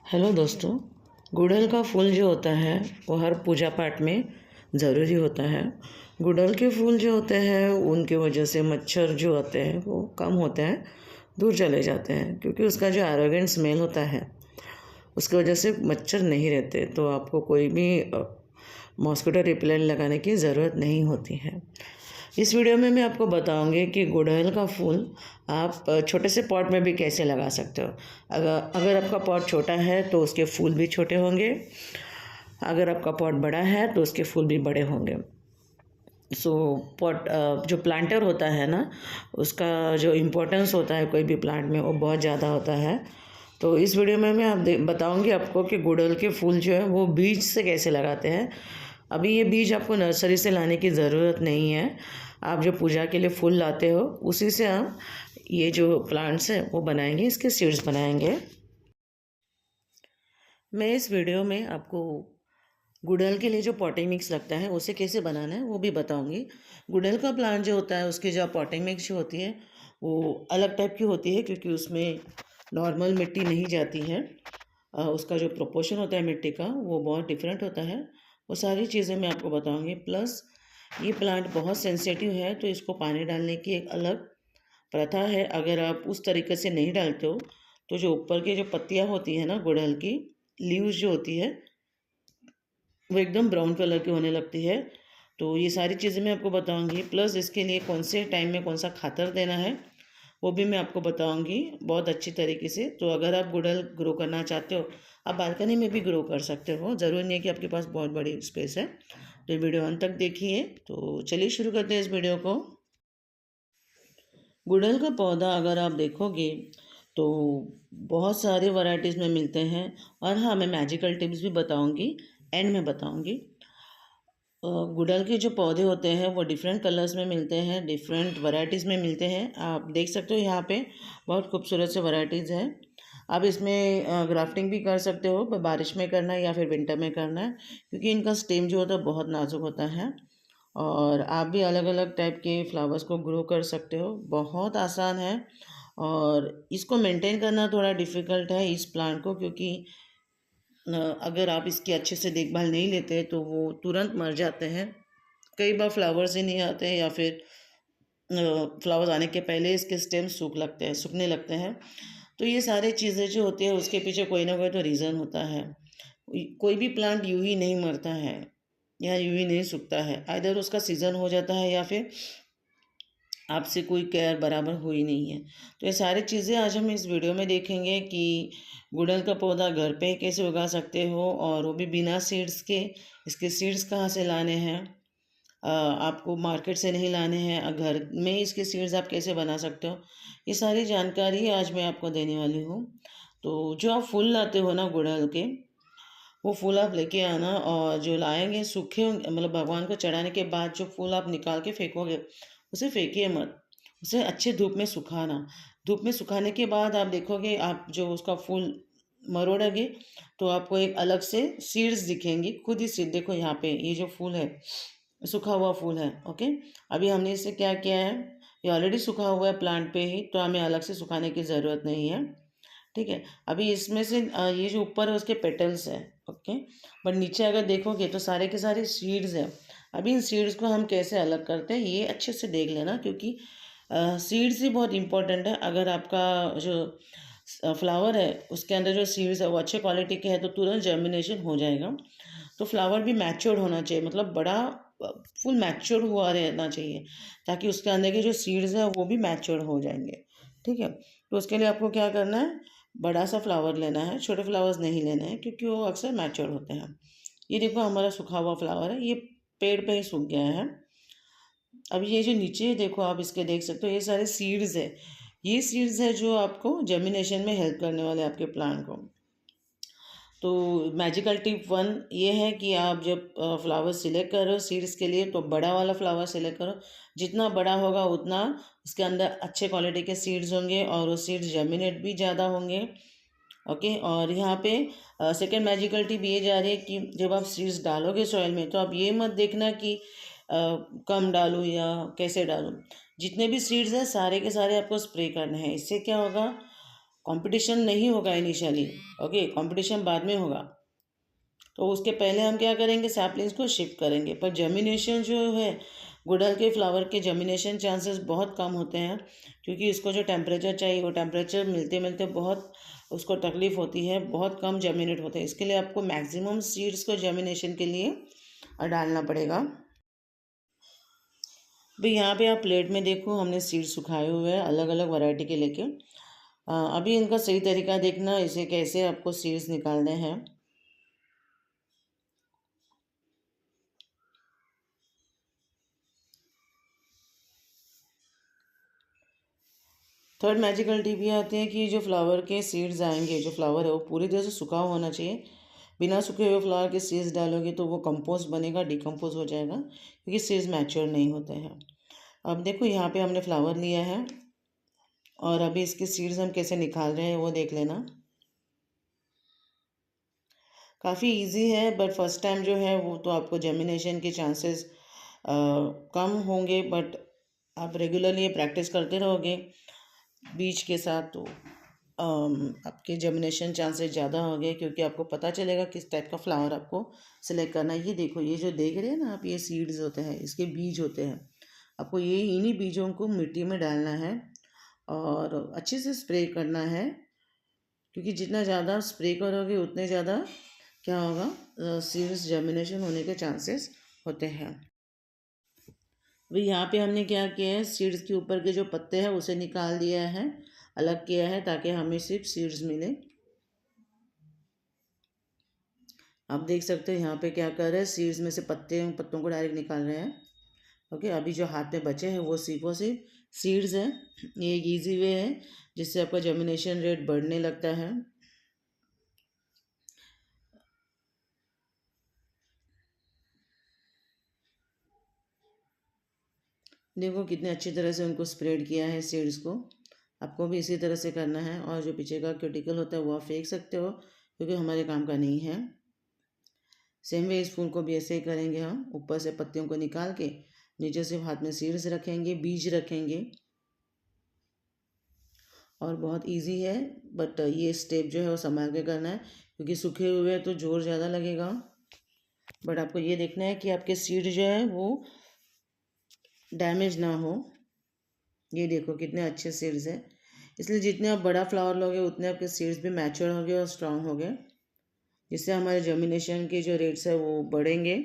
Hello दोस्तों। गुड़हल का फूल जो होता है वो हर पूजा पाठ में ज़रूरी होता है। गुड़हल के फूल जो होते हैं उनकी वजह से मच्छर जो होते हैं वो कम होते हैं, दूर चले जाते हैं, क्योंकि उसका जो एरोगेंट स्मेल होता है उसकी वजह से मच्छर नहीं रहते। तो आपको कोई भी मॉस्किटो रिपेलेंट लगाने की ज़रूरत नहीं होती है। इस वीडियो में मैं आपको बताऊंगी कि गुड़हल का फूल आप छोटे से पॉट में भी कैसे लगा सकते हो। अगर आपका पॉट छोटा है तो उसके फूल भी छोटे होंगे, अगर आपका पॉट बड़ा है तो उसके फूल भी बड़े होंगे। पॉट जो प्लांटर होता है ना, उसका जो इम्पोर्टेंस होता है कोई भी प्लांट में वो बहुत ज़्यादा होता है। तो इस वीडियो में मैं बताऊंगी आपको कि गुड़हल के फूल जो है वो बीज से कैसे लगाते हैं। अभी ये बीज आपको नर्सरी से लाने की ज़रूरत नहीं है। आप जो पूजा के लिए फूल लाते हो उसी से आप ये जो प्लांट्स हैं वो बनाएंगे, इसके सीड्स बनाएंगे। मैं इस वीडियो में आपको गुड़हल के लिए जो पॉटिंग मिक्स लगता है उसे कैसे बनाना है वो भी बताऊंगी। गुड़हल का प्लांट जो होता है उसकी जो पॉटिंग मिक्स जो होती है वो अलग टाइप की होती है, क्योंकि उसमें नॉर्मल मिट्टी नहीं जाती है। उसका जो प्रोपोर्शन होता है मिट्टी का वो बहुत डिफरेंट होता है। वो सारी चीज़ें मैं आपको बताऊंगी। प्लस ये प्लांट बहुत सेंसिटिव है तो इसको पानी डालने की एक अलग प्रथा है। अगर आप उस तरीके से नहीं डालते हो तो जो ऊपर की जो पत्तियाँ होती है ना गुड़हल की, लीव्स जो होती है वो एकदम ब्राउन कलर की होने लगती है। तो ये सारी चीज़ें मैं आपको बताऊंगी। प्लस इसके लिए कौन से टाइम में कौन सा खातर देना है वो भी मैं आपको बताऊंगी बहुत अच्छी तरीके से। तो अगर आप गुड़हल ग्रो करना चाहते हो, आप बालकनी में भी ग्रो कर सकते हो, ज़रूरी नहीं है कि आपके पास बहुत बड़ी स्पेस है। तो ये वीडियो अंत तक देखिए। तो चलिए शुरू करते हैं इस वीडियो को। गुड़हल का पौधा अगर आप देखोगे तो बहुत सारे वैरायटीज़ में मिलते हैं। और हाँ, मैं मैजिकल टिप्स भी बताऊंगी, एंड में बताऊंगी। गुड़हल के जो पौधे होते हैं वो डिफरेंट कलर्स में मिलते हैं, डिफरेंट वैरायटीज़ में मिलते हैं। आप देख सकते हो यहाँ पे बहुत खूबसूरत से वैरायटीज़ हैं। आप इसमें ग्राफ्टिंग भी कर सकते हो, बारिश में करना है या फिर विंटर में करना है, क्योंकि इनका स्टेम जो होता है बहुत नाजुक होता है। और आप भी अलग अलग टाइप के फ्लावर्स को ग्रो कर सकते हो, बहुत आसान है। और इसको मेंटेन करना थोड़ा डिफ़िकल्ट है इस प्लांट को, क्योंकि अगर आप इसकी अच्छे से देखभाल नहीं लेते तो वो तुरंत मर जाते हैं। कई बार फ्लावर्स ही नहीं आते हैं या फिर फ्लावर्स आने के पहले इसके स्टेम सूखने लगते हैं। तो ये सारी चीज़ें जो होती है उसके पीछे कोई ना कोई तो रीज़न होता है। कोई भी प्लांट यूं ही नहीं मरता है या यूं ही नहीं सूखता है, आइदर उसका सीज़न हो जाता है या फिर आपसे कोई केयर बराबर हुई नहीं है। तो ये सारी चीज़ें आज हम इस वीडियो में देखेंगे कि गुड़हल का पौधा घर पे कैसे उगा सकते हो, और वो भी बिना सीड्स के। इसके सीड्स कहाँ से लाने हैं, आपको मार्केट से नहीं लाने हैं, घर में इसके सीड्स आप कैसे बना सकते हो, ये सारी जानकारी आज मैं आपको देने वाली हूँ। तो जो आप फूल लाते हो ना गुड़हल के, वो फूल आप लेके आना, और जो लाएंगे सूखे मतलब भगवान को चढ़ाने के बाद जो फूल आप निकाल के फेंकोगे उसे फेंकिए मत, उसे अच्छे धूप में सुखाना। धूप में सुखाने के बाद आप देखोगे, आप जो उसका फूल मरोड़ोगे तो आपको एक अलग से सीड्स दिखेंगी, खुद ही सीड। देखो यहाँ पे ये जो फूल है सूखा हुआ फूल है, ओके। अभी हमने इसे क्या किया है, ये ऑलरेडी सूखा हुआ है प्लांट पे ही, तो हमें अलग से सुखाने की ज़रूरत नहीं है, ठीक है। अभी इसमें से ये जो ऊपर है उसके पेटल्स हैं, ओके। बट नीचे अगर देखोगे तो सारे के सारे सीड्स हैं। अभी इन सीड्स को हम कैसे अलग करते हैं ये अच्छे से देख लेना, क्योंकि सीड्स ही बहुत इंपॉर्टेंट है। अगर आपका जो फ्लावर है उसके अंदर जो सीड्स है वो अच्छे क्वालिटी के हैं तो तुरंत जर्मिनेशन हो जाएगा। तो फ्लावर भी मैच्योर्ड होना चाहिए, मतलब बड़ा फुल मैच्योर हुआ रहना चाहिए, ताकि उसके अंदर के जो सीड्स हैं वो भी मैच्योर हो जाएंगे, ठीक है। तो उसके लिए आपको क्या करना है, बड़ा सा फ्लावर लेना है, छोटे फ्लावर्स नहीं लेने हैं क्योंकि वो अक्सर मैच्योर होते हैं। ये देखो हमारा सूखा हुआ फ्लावर है, ये पेड़ पे ही सूख गया है। अब ये जो नीचे देखो आप इसके देख सकते हो ये सारे सीड्स है। ये सीड्स है जो आपको जर्मिनेशन में हेल्प करने वाले आपके प्लांट को। तो मैजिकल टिप वन ये है कि आप जब फ्लावर सिलेक्ट करो सीड्स के लिए तो बड़ा वाला फ्लावर सिलेक्ट करो। जितना बड़ा होगा उतना उसके अंदर अच्छे क्वालिटी के सीड्स होंगे और वो सीड्स जर्मिनेट भी ज़्यादा होंगे, ओके। और यहाँ पे सेकेंड मैजिकल टिप ये जा रही है कि जब आप सीड्स डालोगे सॉइल में तो आप ये मत देखना कि कम डालूँ या कैसे डालूँ। जितने भी सीड्स हैं सारे के सारे आपको स्प्रे करने हैं। इससे क्या होगा, कंपटीशन नहीं होगा इनिशियली, ओके, कंपटीशन बाद में होगा। तो उसके पहले हम क्या करेंगे, सैपलिंग्स को शिफ्ट करेंगे। पर जर्मिनेशन जो है, गुड़हल के फ्लावर के जर्मिनेशन चांसेस बहुत कम होते हैं, क्योंकि इसको जो टेम्परेचर चाहिए वो टेम्परेचर मिलते मिलते बहुत उसको तकलीफ़ होती है, बहुत कम जर्मिनेट होते हैं। इसके लिए आपको मैक्सिमम सीड्स को जर्मिनेशन के लिए डालना पड़ेगा। भाई यहाँ पे आप प्लेट में देखो, हमने सीड सुखाए हुए हैं अलग अलग वैरायटी के लेके। अभी इनका सही तरीका देखना, इसे कैसे आपको सीड्स निकालने हैं। थर्ड मैजिकल टिप ये आते हैं कि जो फ्लावर के सीड्स आएंगे, जो फ्लावर है वो पूरी तरह से सूखा होना चाहिए। बिना सूखे हुए फ्लावर के सीड्स डालोगे तो वो कंपोस्ट बनेगा, डिकम्पोज हो जाएगा, क्योंकि सीड्स मैच्योर नहीं होते हैं। अब देखो यहाँ पे हमने फ्लावर लिया है और अभी इसके सीड्स हम कैसे निकाल रहे हैं वो देख लेना। काफ़ी इजी है, बट फर्स्ट टाइम जो है वो तो आपको जर्मिनेशन के चांसेस कम होंगे, बट आप रेगुलरली प्रैक्टिस करते रहोगे बीज के साथ तो आपके जर्मिनेशन चांसेस ज़्यादा होंगे, क्योंकि आपको पता चलेगा किस टाइप का फ्लावर आपको सिलेक्ट करना है। ये देखो, ये जो देख रहे हैं ना आप, ये सीड्स होते हैं, इसके बीज होते हैं। आपको ये इन्हीं बीजों को मिट्टी में डालना है और अच्छे से स्प्रे करना है, क्योंकि जितना ज़्यादा स्प्रे करोगे उतने ज़्यादा क्या होगा, सीड्स जर्मिनेशन होने के चांसेस होते हैं। भाई यहाँ पे हमने क्या किया है, सीड्स के ऊपर के जो पत्ते हैं उसे निकाल दिया है, अलग किया है, ताकि हमें सिर्फ सीड्स मिले। आप देख सकते हो यहाँ पे क्या कर रहे हैं, सीड्स में से पत्तों को डायरेक्ट निकाल रहे हैं। ओके, अभी जो हाथ में बचे हैं वो सिर्फ सीड्स हैं। ये एक ईजी वे है जिससे आपका जर्मिनेशन रेट बढ़ने लगता है। देखो कितने अच्छी तरह से उनको स्प्रेड किया है सीड्स को। आपको भी इसी तरह से करना है, और जो पीछे का क्यूटिकल होता है वो आप फेंक सकते हो, क्योंकि हमारे काम का नहीं है। सेम वे इस फूल को भी ऐसे ही करेंगे हम, ऊपर से पत्तियों को निकाल के नीचे से हाथ में सीड्स रखेंगे, बीज रखेंगे, और बहुत इजी है। बट ये स्टेप जो है वो संभाल के करना है, क्योंकि सूखे हुए तो जोर ज़्यादा लगेगा। बट आपको ये देखना है कि आपके सीड जो है वो डैमेज ना हो। ये देखो कितने अच्छे सीड्स हैं, इसलिए जितने आप बड़ा फ्लावर लोगे उतने आपके सीड्स भी मैच्योर होंगे और स्ट्रांग होंगे, जिससे हमारे जर्मिनेशन के जो रेट्स है वो बढ़ेंगे।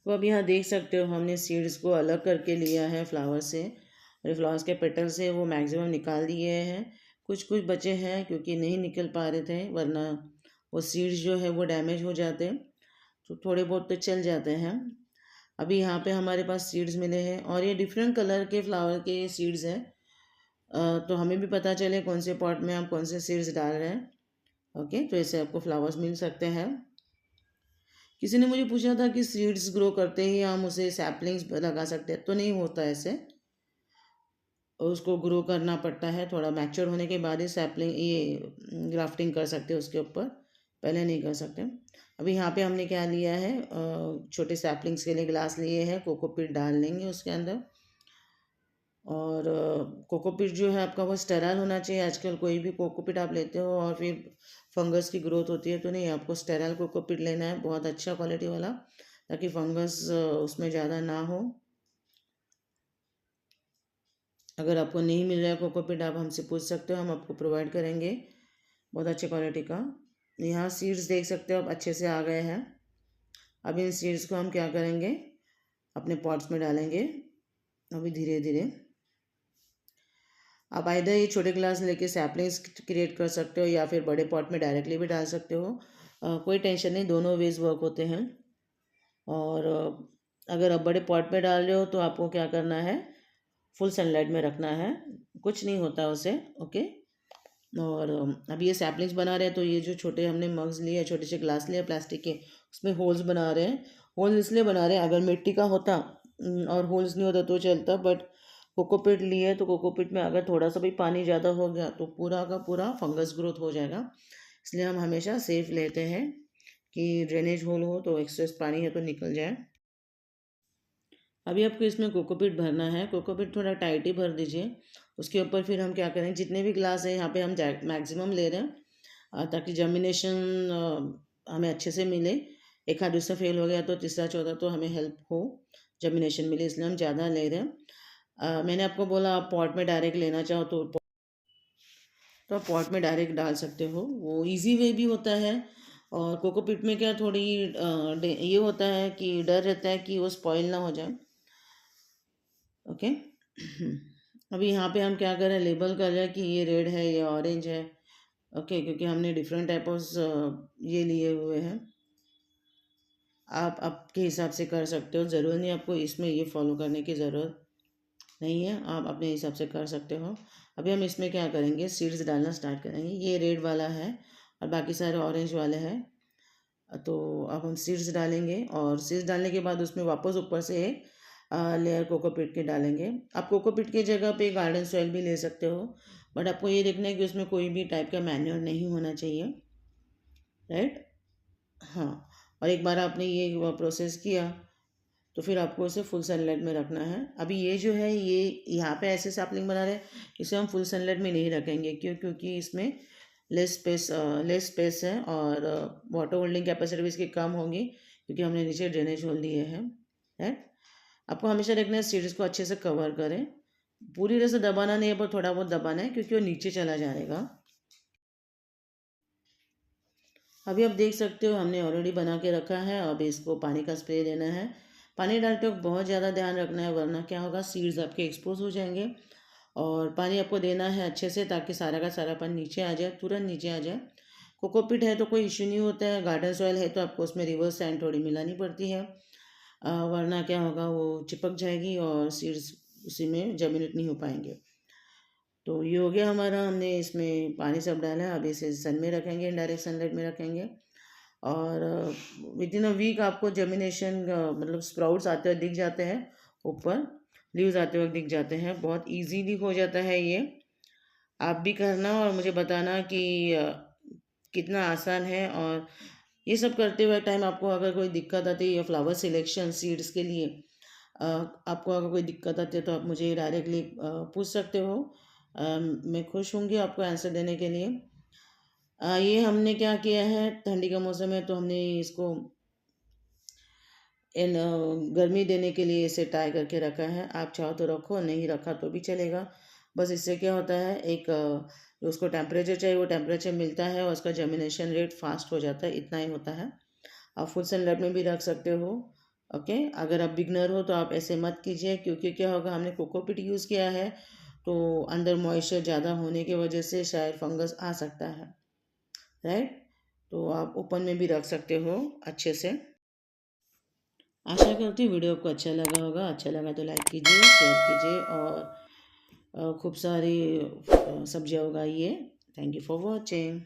तो अब यहाँ देख सकते हो हमने सीड्स को अलग करके लिया है फ्लावर से, और फ्लावर्स के पेटल से वो मैक्सिमम निकाल दिए हैं। कुछ कुछ बचे हैं क्योंकि नहीं निकल पा रहे थे, वरना वो सीड्स जो है वो डैमेज हो जाते, तो थोड़े बहुत तो चल जाते हैं। अभी यहाँ पे हमारे पास सीड्स मिले हैं, और ये डिफरेंट कलर के फ्लावर के सीड्स हैं, तो हमें भी पता चले कौन से पॉट में हम कौन से सीड्स डाल रहे हैं। ओके, तो ऐसे आपको फ्लावर्स मिल सकते हैं। किसी ने मुझे पूछा था कि सीड्स ग्रो करते ही हम उसे सैपलिंग्स लगा सकते हैं, तो नहीं होता ऐसे। और उसको ग्रो करना पड़ता है, थोड़ा मैच्योर होने के बाद ही सैपलिंग ये ग्राफ्टिंग कर सकते हैं उसके ऊपर, पहले नहीं कर सकते। अभी यहाँ पे हमने क्या लिया है, छोटे सैपलिंग्स के लिए ग्लास लिए हैं, कोकोपीट डाल लेंगे उसके अंदर। और कोकोपीट जो है आपका वो स्टेराइल होना चाहिए। आजकल कोई भी कोकोपीट आप लेते हो और फिर फंगस की ग्रोथ होती है, तो नहीं, आपको स्टेराइल कोकोपीट लेना है, बहुत अच्छा क्वालिटी वाला, ताकि फंगस उसमें ज़्यादा ना हो। अगर आपको नहीं मिल रहा है कोकोपीट, आप हमसे पूछ सकते हो, हम आपको प्रोवाइड करेंगे बहुत अच्छे क्वालिटी का। यहाँ सीड्स देख सकते हो आप अच्छे से आ गए हैं। अब इन सीड्स को हम क्या करेंगे, अपने पॉट्स में डालेंगे अभी धीरे धीरे। आप आइधर ये छोटे ग्लास लेके सैपलिंग्स क्रिएट कर सकते हो, या फिर बड़े पॉट में डायरेक्टली भी डाल सकते हो। कोई टेंशन नहीं, दोनों वेज वर्क होते हैं। और अगर आप बड़े पॉट में डाल रहे हो तो आपको क्या करना है, फुल सनलाइट में रखना है, कुछ नहीं होता उसे। ओके, और अभी ये सैपलिंग्स बना रहे हैं, तो ये जो छोटे हमने मग्स लिए, छोटे से ग्लास लिए प्लास्टिक के, उसमें होल्स बना रहे हैं। होल्स इसलिए बना रहे हैं, अगर मिट्टी का होता और होल्स नहीं होता तो चलता, बट कोकोपीट लिए तो कोकोपीट में अगर थोड़ा सा भी पानी ज़्यादा हो गया तो पूरा का पूरा फंगस ग्रोथ हो जाएगा। इसलिए हम हमेशा सेफ लेते हैं कि ड्रेनेज होल हो तो एक्सेस पानी है तो निकल जाए। अभी आपको इसमें कोकोपीट भरना है, कोकोपीट थोड़ा टाइट ही भर दीजिए, उसके ऊपर फिर हम क्या करेंगे, जितने भी ग्लास हैं यहाँ पे हम मैक्सिमम ले रहे हैं ताकि जर्मिनेशन हमें अच्छे से मिले। एक आध दूसरा फेल हो गया तो तीसरा चौथा तो हमें हेल्प हो, जर्मिनेशन मिले, इसलिए हम ज़्यादा ले रहे हैं। मैंने आपको बोला आप पॉट में डायरेक्ट लेना चाहो तो आप पॉट में डायरेक्ट डाल सकते हो, वो इजी वे भी होता है। और कोकोपीट में क्या थोड़ी ये होता है कि डर रहता है कि वो स्पॉइल ना हो जाए। ओके। अभी यहाँ पे हम क्या कर रहे हैं, लेबल कर रहे हैं कि ये रेड है, ये ऑरेंज है। ओके, क्योंकि हमने डिफरेंट टाइप ऑफ ये लिए हुए हैं। आप आपके हिसाब से कर सकते हो, ज़रूर नहीं आपको इसमें ये फॉलो करने की ज़रूरत नहीं है, आप अपने हिसाब से कर सकते हो। अभी हम इसमें क्या करेंगे, सीड्स डालना स्टार्ट करेंगे। ये रेड वाला है और बाकी सारे ऑरेंज वाले हैं। तो अब हम सीड्स डालेंगे और सीड्स डालने के बाद उसमें वापस ऊपर से एक लेयर कोकोपीट के डालेंगे। आप कोकोपीट की जगह पे गार्डन सॉइल भी ले सकते हो, बट आपको ये देखना है कि उसमें कोई भी टाइप का मैन्योर नहीं होना चाहिए, राइट। हाँ, और एक बार आपने ये प्रोसेस किया तो फिर आपको इसे फुल सनलाइट में रखना है। अभी ये जो है, ये यहाँ पे ऐसे सैपलिंग बना रहे हैं, इसे हम फुल सनलाइट में नहीं रखेंगे। क्योंकि इसमें लेस स्पेस है और वाटर होल्डिंग कैपेसिटी भी इसकी कम होगी, क्योंकि हमने नीचे ड्रेनेज होल दिए हैं, राइट। आपको हमेशा देखना है सीड्स को अच्छे से कवर करें, पूरी तरह से दबाना नहीं है पर थोड़ा बहुत दबाना है, क्योंकि वो नीचे चला जाएगा। अभी आप देख सकते हो हमने ऑलरेडी बना के रखा है। अब इसको पानी का स्प्रे देना है। पानी डालते वक्त बहुत ज़्यादा ध्यान रखना है, वरना क्या होगा, सीड्स आपके एक्सपोज हो जाएंगे। और पानी आपको देना है अच्छे से, ताकि सारा का सारा पानी नीचे आ जाए, तुरंत नीचे आ जाए। कोकोपीट है तो कोई इश्यू नहीं होता है, गार्डन सॉइल है तो आपको उसमें रिवर्स सैंड थोड़ी मिलानी पड़ती है, वरना क्या होगा, वो चिपक जाएगी और सीड्स उसी में जर्मिनेट नहीं हो पाएंगे। तो ये हो गया हमारा, हमने इसमें पानी सब डाला है। अब इसे सन में रखेंगे, इनडायरेक्ट सनलाइट में रखेंगे और विद इन अ वीक आपको जर्मिनेशन मतलब स्प्राउट्स आते हुए दिख जाते हैं, ऊपर लीव्स आते हुए दिख जाते हैं। बहुत इजीली हो जाता है ये, आप भी करना और मुझे बताना कि कितना आसान है। और ये सब करते हुए टाइम आपको अगर कोई दिक्कत आती है या फ्लावर सिलेक्शन सीड्स के लिए आपको अगर कोई दिक्कत आती है तो आप मुझे डायरेक्टली पूछ सकते हो। मैं खुश होंगी आपको आंसर देने के लिए। ये हमने क्या किया है, ठंडी का मौसम है तो हमने इसको इन गर्मी देने के लिए इसे टाई करके रखा है। आप चाहो तो रखो, नहीं रखा तो भी चलेगा। बस इससे क्या होता है, एक जो उसको टेम्परेचर चाहिए वो टेम्परेचर मिलता है और उसका जर्मिनेशन रेट फास्ट हो जाता है, इतना ही होता है। आप फुल सनलाइट में भी रख सकते हो। ओके, अगर आप बिगनर हो तो आप ऐसे मत कीजिए, क्योंकि क्या होगा, हमने कोकोपीट यूज़ किया है तो अंदर मॉइस्चर ज़्यादा होने की वजह से शायद फंगस आ सकता है, राइट। तो आप ओपन में भी रख सकते हो अच्छे से। आशा करती हूँ वीडियो आपको अच्छा लगा होगा। अच्छा लगा तो लाइक कीजिए, शेयर कीजिए और खूब सारी सब्जियाँ उगाइए। Thank you for watching.